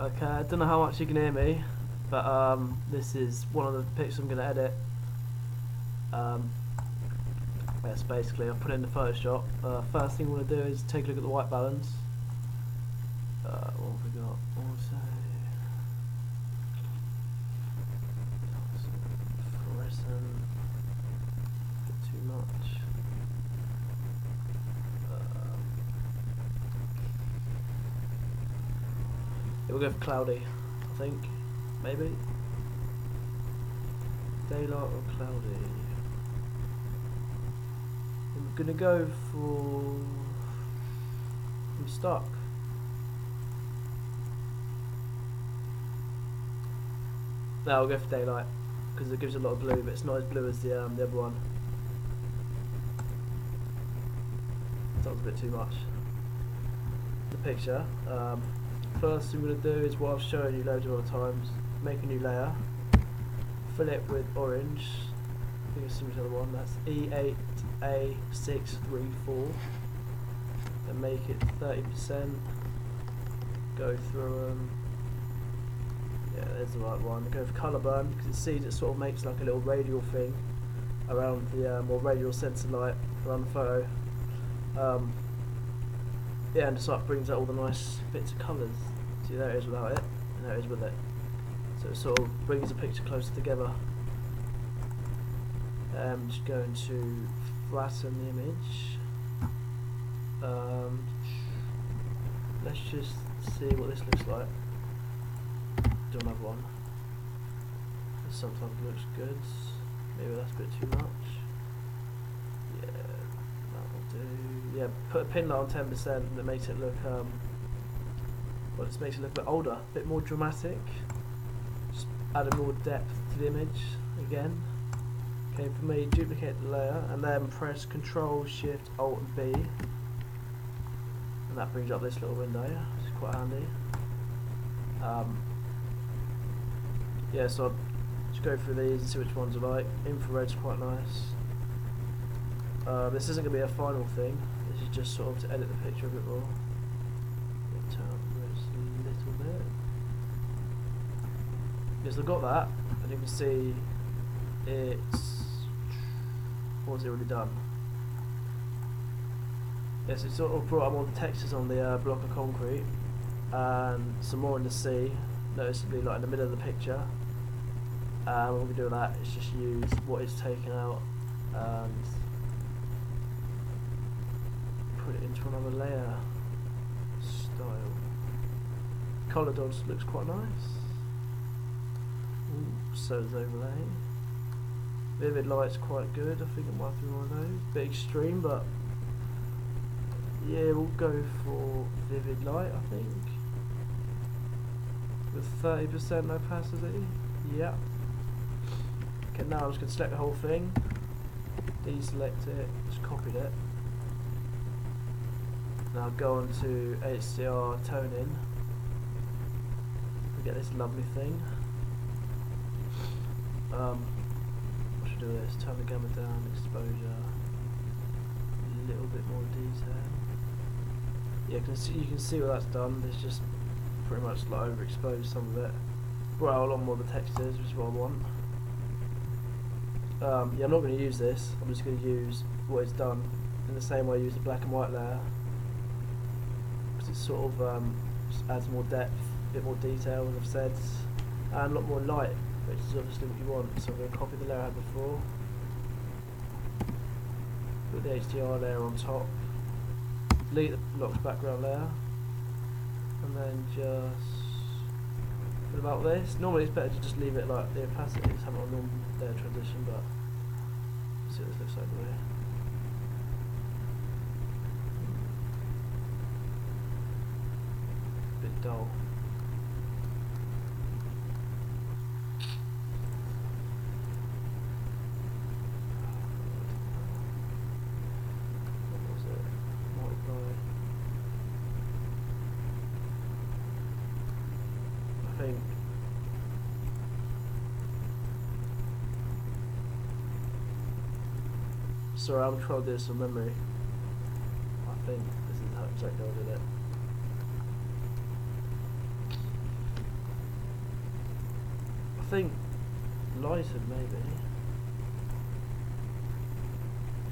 Okay, I don't know how much you can hear me, but this is one of the pictures I'm going to edit. Yes, basically I've put it in the Photoshop. First thing I want to do is take a look at the white balance. What have we got? Also, fluorescent, a bit too much. We'll go for cloudy, I think, maybe. Daylight or cloudy. I'm gonna go for. I'm stuck. No, I'll go for daylight because it gives a lot of blue, but it's not as blue as the other one. That was a bit too much. The picture. First thing we're going to do is what I've shown you loads of other times. Make a new layer. Fill it with orange. I think it's similar to the other one. That's E8A634. And make it 30%. Go through them. Yeah, there's the right one. Go for colour burn because it sees it sort of makes like a little radial thing around the or radial sensor light around the photo. Yeah, and it sort of brings out all the nice bits of colours. See, there it is without it, and there it is with it. So it sort of brings the picture closer together. I'm just going to flatten the image. Let's just see what this looks like. Do another one. This sometimes looks good. Maybe that's a bit too much. Yeah, that'll do. Yeah, put a pin light on 10%. That makes it look. Well, it makes it look a bit older, a bit more dramatic. Just adding more depth to the image again. Okay, for me, duplicate the layer and then press Control, Shift, Alt, and B, and that brings up this little window. It's quite handy. Yeah, so I'll just go through these and see which ones I like. Infrared's quite nice. This isn't going to be a final thing. This is just sort of to edit the picture a bit more. Turn up this a little bit. Yes, I've got that, and you can see it's. What has it already done? Yes, it sort of brought up all the textures on the block of concrete, and some more in the sea, noticeably like in the middle of the picture. What we can do with that is just use what is taken out and put it into another layer. Style. Colour dodge looks quite nice. Ooh, so does overlay. Vivid light's quite good. I think it might be one of those. Bit extreme, but yeah, we'll go for vivid light. I think with 30% opacity. Yeah. Okay, now I'm just going to select the whole thing, deselect it, just copied it. Now go on to HDR toning. We get this lovely thing. What should I do with this? Turn the gamma down, exposure, a little bit more detail. Yeah, you can see what that's done. It's just pretty much like overexposed some of it. Brought out a lot more of the textures, which is what I want. Yeah, I'm not going to use this. I'm just going to use what it's done in the same way I use the black and white layer, because it sort of just adds more depth, a bit more detail, as I've said, and a lot more light, which is obviously what you want. So I'm going to copy the layer I had before, put the HDR layer on top, delete the locked background layer, and then just put about this. Normally it's better to just leave it like the opacity, just have it on normal layer transition, but let's see what this looks like anyway. Bit dull. What was it? Multiply. I think. Sorry, I'm trying to do this from memory. I think this is how exactly I did it. think lightened maybe.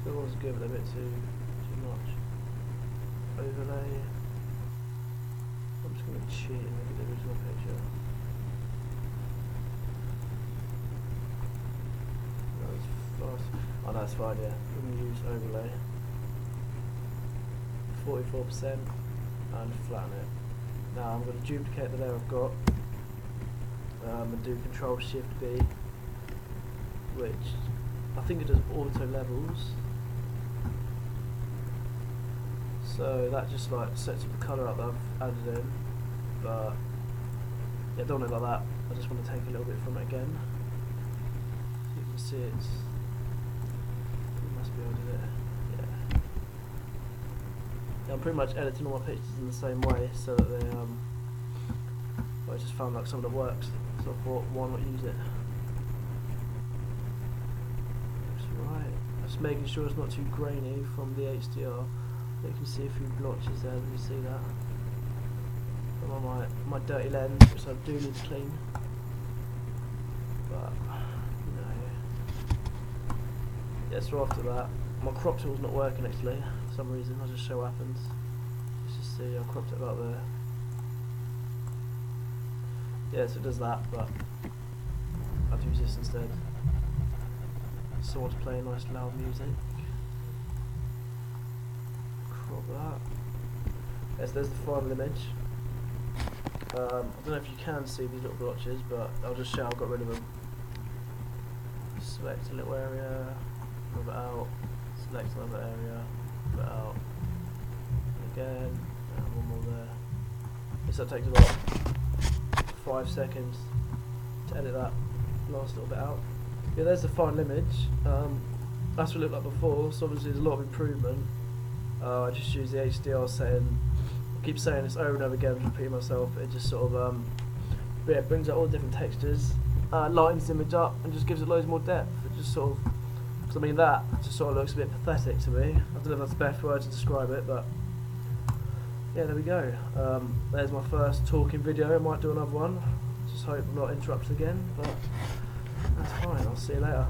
The one's good, but a bit too much. Overlay. I'm just gonna cheat and look at the original picture. That's fast. Oh, that's fine. Yeah, we're gonna use overlay. 44% and flatten it. Now I'm going to duplicate the layer I've got and do Control Shift B, which I think it does auto levels. So that just like sets up the colour up that I've added in, but yeah, don't want it like that. I just want to take a little bit from it again. So you can see it must be able to do it. I'm pretty much editing all my pictures in the same way so that they I just found like some of it works, so I thought why not use it. That's right. Just making sure it's not too grainy from the HDR. You can see a few blotches there, you see that. I'm on my dirty lens, which I do need to clean. But yeah, so after that, my crop tool's not working actually. For some reason, I'll just show what happens. Let's just see, I cropped it about there. Yeah, so it does that, but I'll use this instead. Someone's playing nice loud music. Crop that. Yes, there's the final image. I don't know if you can see these little blotches, but I'll just show I've got rid of them. Select a little area, move it out, select another area, move it out, and again, and one more there. This that takes about 5 seconds to edit that last little bit out. Yeah, there's the final image. That's what it looked like before, so obviously there's a lot of improvement. I just use the HDR setting. I keep saying this over and over again, repeating myself. It just sort of yeah, brings out all the different textures, lightens the image up, and just gives it loads more depth. It just sort of, because I mean that just sort of looks a bit pathetic to me. I don't know if that's the best word to describe it, but yeah, there we go. There's my first talking video. I might do another one. Just hope I'm not interrupted again, but that's fine. I'll see you later.